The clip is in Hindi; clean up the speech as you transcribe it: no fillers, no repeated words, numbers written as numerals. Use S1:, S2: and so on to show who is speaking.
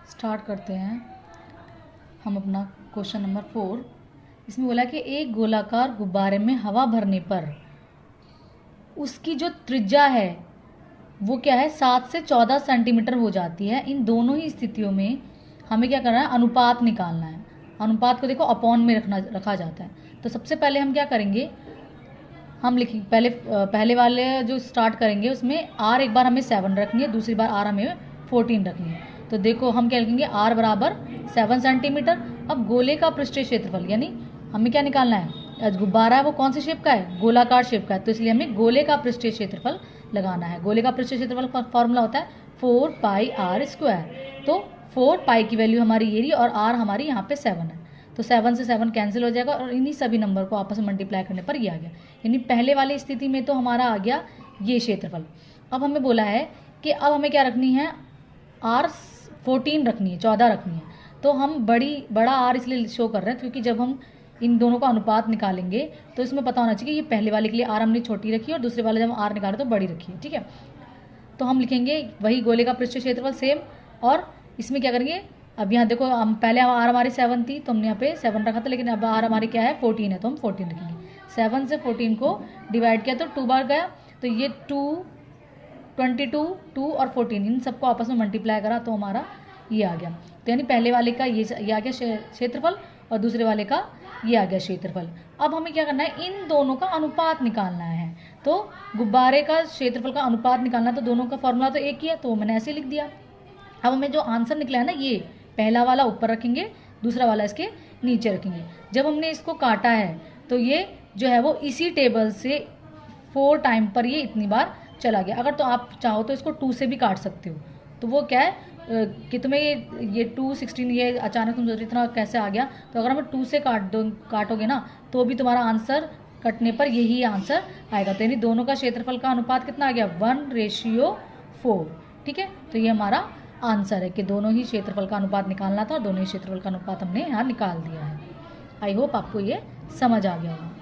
S1: स्टार्ट करते हैं हम अपना क्वेश्चन नंबर 4। इसमें बोला कि एक गोलाकार गुब्बारे में हवा भरने पर उसकी जो त्रिज्या है वो क्या है 7 से 14 सेंटीमीटर हो जाती है। इन दोनों ही स्थितियों में हमें क्या करना है, अनुपात निकालना है। अनुपात को देखो अपॉन में रखा जाता है। तो सबसे पहले हम क्या करेंगे, हम लिखेंगे पहले वाले जो स्टार्ट करेंगे उसमें आर एक बार हमें 7 रखनी है, दूसरी बार आर हमें 14 रखनी है। तो देखो हम क्या लिखेंगे, आर बराबर 7 सेंटीमीटर। अब गोले का पृष्ठीय क्षेत्रफल यानी हमें क्या निकालना है, गुब्बारा है वो कौन से शेप का है, गोलाकार शेप का है, तो इसलिए हमें गोले का पृष्ठीय क्षेत्रफल लगाना है। गोले का पृष्ठीय क्षेत्रफल का फॉर्मूला होता है 4 पाई आर स्क्वायर। तो 4 पाई की वैल्यू हमारी ये रही और आर हमारी यहाँ पे 7 है, तो 7 से 7 कैंसिल हो जाएगा और इन्हीं सभी नंबर को आपस में मल्टीप्लाई करने पर ये आ गया। यानी पहले वाली स्थिति में तो हमारा आ गया ये क्षेत्रफल। अब हमें बोला है कि अब हमें क्या रखनी है, आर 14 रखनी है, 14 रखनी है। तो हम बड़ा आर इसलिए शो कर रहे हैं क्योंकि जब हम इन दोनों का अनुपात निकालेंगे तो इसमें पता होना चाहिए कि ये पहले वाले के लिए आर हमने छोटी रखी है और दूसरे वाले जब आर निकाले तो बड़ी रखी है। ठीक है, तो हम लिखेंगे वही गोले का पृष्ठीय क्षेत्रफल सेम, और इसमें क्या करेंगे, अब यहाँ देखो हम पहले आर हमारी 7 थी तो हमने यहाँ पे 7 रखा था, लेकिन अब आर हमारी क्या है 14 है तो हम 14 रखेंगे। 7 से 14 को डिवाइड किया तो 2 बार गया, तो ये 2, 22, 2 और 14 इन सबको आपस में मल्टीप्लाई करा तो हमारा ये आ गया। तो यानी पहले वाले का ये आ गया क्षेत्रफल और दूसरे वाले का ये आ गया क्षेत्रफल। अब हमें क्या करना है, इन दोनों का अनुपात निकालना है। तो गुब्बारे का क्षेत्रफल का अनुपात निकालना, तो दोनों का फॉर्मूला तो एक ही है तो मैंने ऐसे लिख दिया। अब हमें जो आंसर निकला है ना, ये पहला वाला ऊपर रखेंगे, दूसरा वाला इसके नीचे रखेंगे। जब हमने इसको काटा है तो ये जो है वो इसी टेबल से 4 टाइम पर ये इतनी बार चला गया। अगर तो आप चाहो तो इसको 2 से भी काट सकते हो, तो वो क्या है कि तुम्हें ये 2, 16 ये अचानक तुम इतना कैसे आ गया, तो अगर हम 2 से काटोगे ना तो भी तुम्हारा आंसर कटने पर यही आंसर आएगा। तो यानी दोनों का क्षेत्रफल का अनुपात कितना आ गया, 1:4। ठीक है, तो ये हमारा आंसर है कि दोनों ही क्षेत्रफल का अनुपात निकालना था और दोनों ही क्षेत्रफल का अनुपात हमने यहाँ निकाल दिया है। आई होप आपको ये समझ आ गया होगा।